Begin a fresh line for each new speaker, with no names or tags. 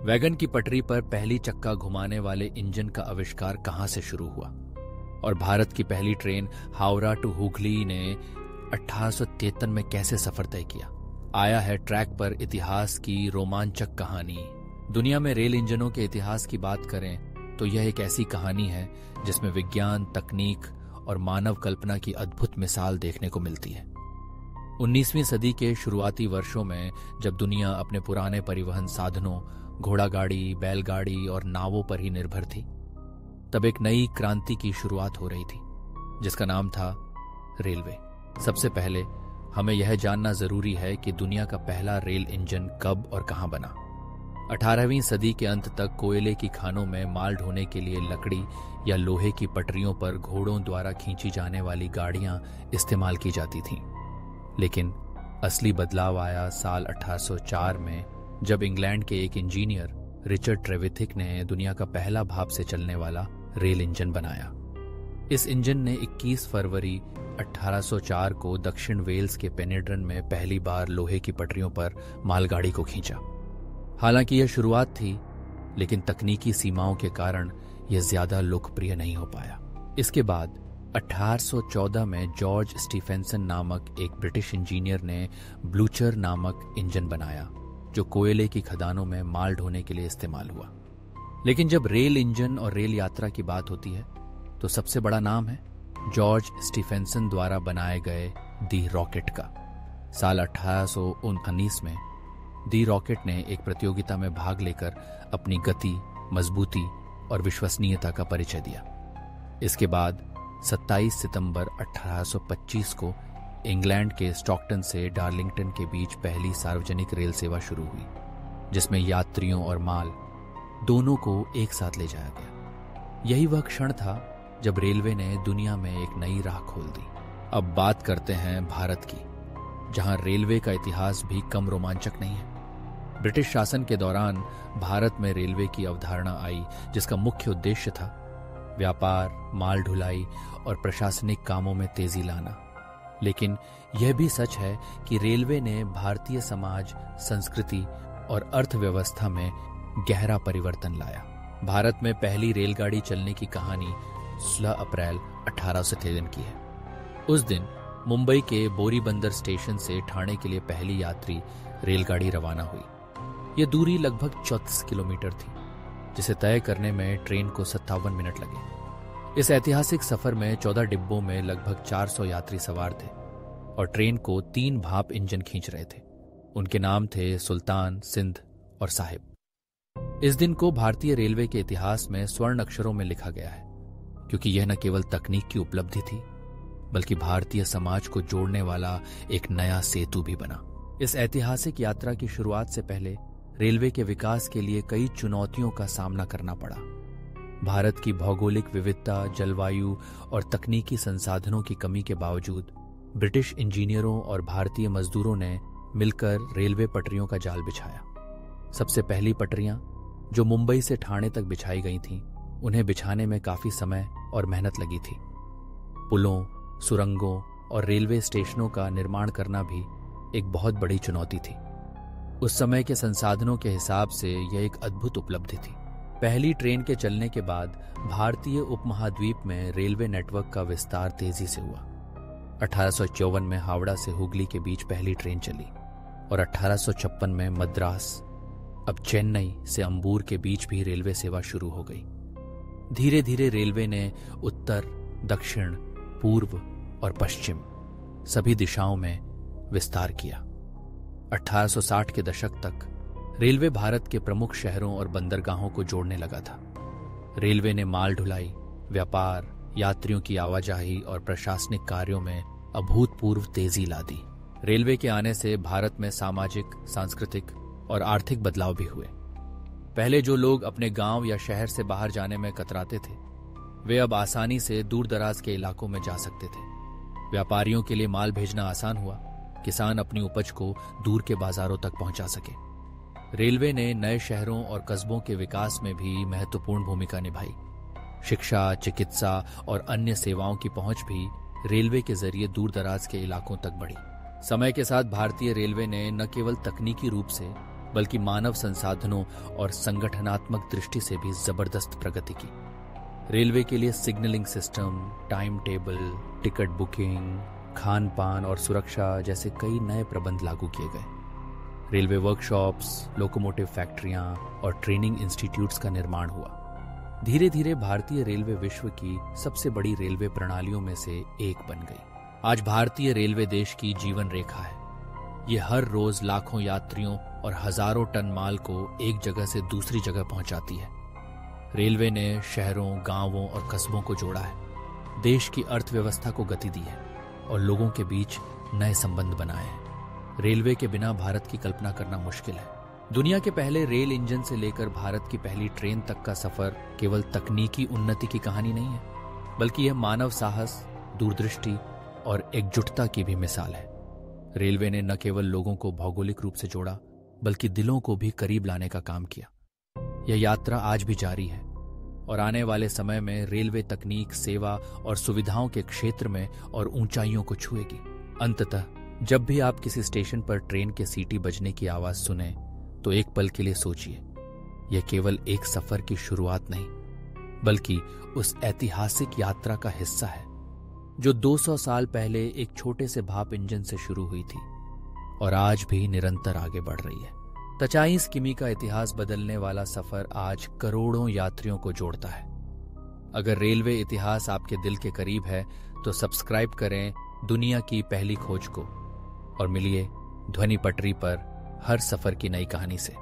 Wagon की पटरी पर पहली चक्का घुमाने वाले इंजन का आविष्कार कहां से शुरू हुआ और भारत की पहली ट्रेन हावड़ा टू हुगली ने 1853 में कैसे सफर तय किया। आया है ट्रैक पर इतिहास की रोमांचक कहानी। दुनिया में रेल इंजनों के इतिहास की बात करें तो यह एक ऐसी कहानी है जिसमें विज्ञान, तकनीक और मानव कल्पना की अद्भुत मिसाल देखने को मिलती है। 19वीं सदी के शुरुआती वर्षों में जब दुनिया अपने पुराने परिवहन साधनों घोड़ा गाड़ी, बैलगाड़ी और नावों पर ही निर्भर थी, तब एक नई क्रांति की शुरुआत हो रही थी जिसका नाम था रेलवे। सबसे पहले हमें यह जानना जरूरी है कि दुनिया का पहला रेल इंजन कब और कहां बना। 18वीं सदी के अंत तक कोयले की खानों में माल ढोने के लिए लकड़ी या लोहे की पटरियों पर घोड़ों द्वारा खींची जाने वाली गाड़ियां इस्तेमाल की जाती थीं। लेकिन असली बदलाव आया साल 1804 में, जब इंग्लैंड के एक इंजीनियर रिचर्ड ट्रेविथिक ने दुनिया का पहला भाप से चलने वाला रेल इंजन बनाया। इस इंजन ने 21 फरवरी 1804 को दक्षिण वेल्स के पेनिड्रन में पहली बार लोहे की पटरियों पर मालगाड़ी को खींचा। हालांकि यह शुरुआत थी, लेकिन तकनीकी सीमाओं के कारण यह ज्यादा लोकप्रिय नहीं हो पाया। इसके बाद 1814 में जॉर्ज स्टीफेंसन नामक एक ब्रिटिश इंजीनियर ने ब्लूचर नामक इंजन बनाया जो कोयले की खदानों में माल ढोने के लिए इस्तेमाल हुआ। लेकिन जब रेल इंजन और रेल यात्रा की बात होती है तो सबसे बड़ा नाम है जॉर्ज स्टीफेंसन द्वारा बनाए गए दी रॉकेट का। साल 1819 में दी रॉकेट ने एक प्रतियोगिता में भाग लेकर अपनी गति, मजबूती और विश्वसनीयता का परिचय दिया। इसके बाद 27 सितंबर 1825 को इंग्लैंड के स्टॉकटन से डार्लिंगटन के बीच पहली सार्वजनिक रेल सेवा शुरू हुई, जिसमें यात्रियों और माल दोनों को एक साथ ले जाया गया। यही वह क्षण था जब रेलवे ने दुनिया में एक नई राह खोल दी। अब बात करते हैं भारत की, जहां रेलवे का इतिहास भी कम रोमांचक नहीं है। ब्रिटिश शासन के दौरान भारत में रेलवे की अवधारणा आई जिसका मुख्य उद्देश्य था व्यापार, माल ढुलाई और प्रशासनिक कामों में तेजी लाना। लेकिन यह भी सच है कि रेलवे ने भारतीय समाज, संस्कृति और अर्थव्यवस्था में गहरा परिवर्तन लाया। भारत में पहली रेलगाड़ी चलने की कहानी 16 अप्रैल 1853 की है। उस दिन मुंबई के बोरीबंदर स्टेशन से ठाणे के लिए पहली यात्री रेलगाड़ी रवाना हुई। यह दूरी लगभग 34 किलोमीटर थी, जिसे तय करने में ट्रेन को 57 मिनट लगे। इस ऐतिहासिक सफर में 14 डिब्बों में लगभग 400 यात्री सवार थे और ट्रेन को 3 भाप इंजन खींच रहे थे। उनके नाम थे सुल्तान, सिंध और साहिब। इस दिन को भारतीय रेलवे के इतिहास में स्वर्ण अक्षरों में लिखा गया है, क्योंकि यह न केवल तकनीक की उपलब्धि थी, बल्कि भारतीय समाज को जोड़ने वाला एक नया सेतु भी बना। इस ऐतिहासिक यात्रा की शुरुआत से पहले रेलवे के विकास के लिए कई चुनौतियों का सामना करना पड़ा। भारत की भौगोलिक विविधता, जलवायु और तकनीकी संसाधनों की कमी के बावजूद ब्रिटिश इंजीनियरों और भारतीय मजदूरों ने मिलकर रेलवे पटरियों का जाल बिछाया। सबसे पहली पटरियां, जो मुंबई से ठाणे तक बिछाई गई थीं, उन्हें बिछाने में काफी समय और मेहनत लगी थी। पुलों, सुरंगों और रेलवे स्टेशनों का निर्माण करना भी एक बहुत बड़ी चुनौती थी। उस समय के संसाधनों के हिसाब से यह एक अद्भुत उपलब्धि थी। पहली ट्रेन के चलने के बाद भारतीय उपमहाद्वीप में रेलवे नेटवर्क का विस्तार तेजी से हुआ। 1854 में हावड़ा से हुगली के बीच पहली ट्रेन चली और 1856 में मद्रास, अब चेन्नई से अंबूर के बीच भी रेलवे सेवा शुरू हो गई। धीरे धीरे रेलवे ने उत्तर, दक्षिण, पूर्व और पश्चिम सभी दिशाओं में विस्तार किया। 1860 के दशक तक रेलवे भारत के प्रमुख शहरों और बंदरगाहों को जोड़ने लगा था। रेलवे ने माल ढुलाई, व्यापार, यात्रियों की आवाजाही और प्रशासनिक कार्यों में अभूतपूर्व तेजी ला दी। रेलवे के आने से भारत में सामाजिक, सांस्कृतिक और आर्थिक बदलाव भी हुए। पहले जो लोग अपने गांव या शहर से बाहर जाने में कतराते थे, वे अब आसानी से दूर दराज के इलाकों में जा सकते थे। व्यापारियों के लिए माल भेजना आसान हुआ, किसान अपनी उपज को दूर के बाजारों तक पहुंचा सके। रेलवे ने नए शहरों और कस्बों के विकास में भी महत्वपूर्ण भूमिका निभाई। शिक्षा, चिकित्सा और अन्य सेवाओं की पहुंच भी रेलवे के जरिए दूर दराज के इलाकों तक बढ़ी। समय के साथ भारतीय रेलवे ने न केवल तकनीकी रूप से बल्कि मानव संसाधनों और संगठनात्मक दृष्टि से भी जबरदस्त प्रगति की। रेलवे के लिए signalling system, time table, ticket booking, Khan पान और सुरक्षा जैसे कई नए प्रबंध लागू किए गए। रेलवे वर्कशॉप्स, लोकोमोटिव फैक्ट्रियां और ट्रेनिंग इंस्टीट्यूट्स का निर्माण हुआ। धीरे धीरे भारतीय रेलवे विश्व की सबसे बड़ी रेलवे प्रणालियों में से एक बन गई। आज भारतीय रेलवे देश की जीवन रेखा है। ये हर रोज लाखों यात्रियों और हजारों टन माल को एक जगह से दूसरी जगह पहुंचाती है। रेलवे ने शहरों, गांवों और कस्बों को जोड़ा है, देश की अर्थव्यवस्था को गति दी है और लोगों के बीच नए संबंध बनाए हैं। रेलवे के बिना भारत की कल्पना करना मुश्किल है। दुनिया के पहले रेल इंजन से लेकर भारत की पहली ट्रेन तक का सफर केवल तकनीकी उन्नति की कहानी नहीं है, बल्कि यह मानव साहस, दूरदृष्टि और एकजुटता की भी मिसाल है। रेलवे ने न केवल लोगों को भौगोलिक रूप से जोड़ा, बल्कि दिलों को भी करीब लाने का काम किया। यह यात्रा आज भी जारी है और आने वाले समय में रेलवे तकनीक, सेवा और सुविधाओं के क्षेत्र में और ऊंचाइयों को छुएगी। अंततः जब भी आप किसी स्टेशन पर ट्रेन के सीटी बजने की आवाज सुने, तो एक पल के लिए सोचिए, यह केवल एक सफर की शुरुआत नहीं, बल्कि उस ऐतिहासिक यात्रा का हिस्सा है जो 200 साल पहले एक छोटे से भाप इंजन से शुरू हुई थी और आज भी निरंतर आगे बढ़ रही है। 40 किमी का इतिहास बदलने वाला सफर आज करोड़ों यात्रियों को जोड़ता है। अगर रेलवे इतिहास आपके दिल के करीब है तो सब्सक्राइब करें दुनिया की पहली खोज को और मिलिए ध्वनि पटरी पर हर सफर की नई कहानी से।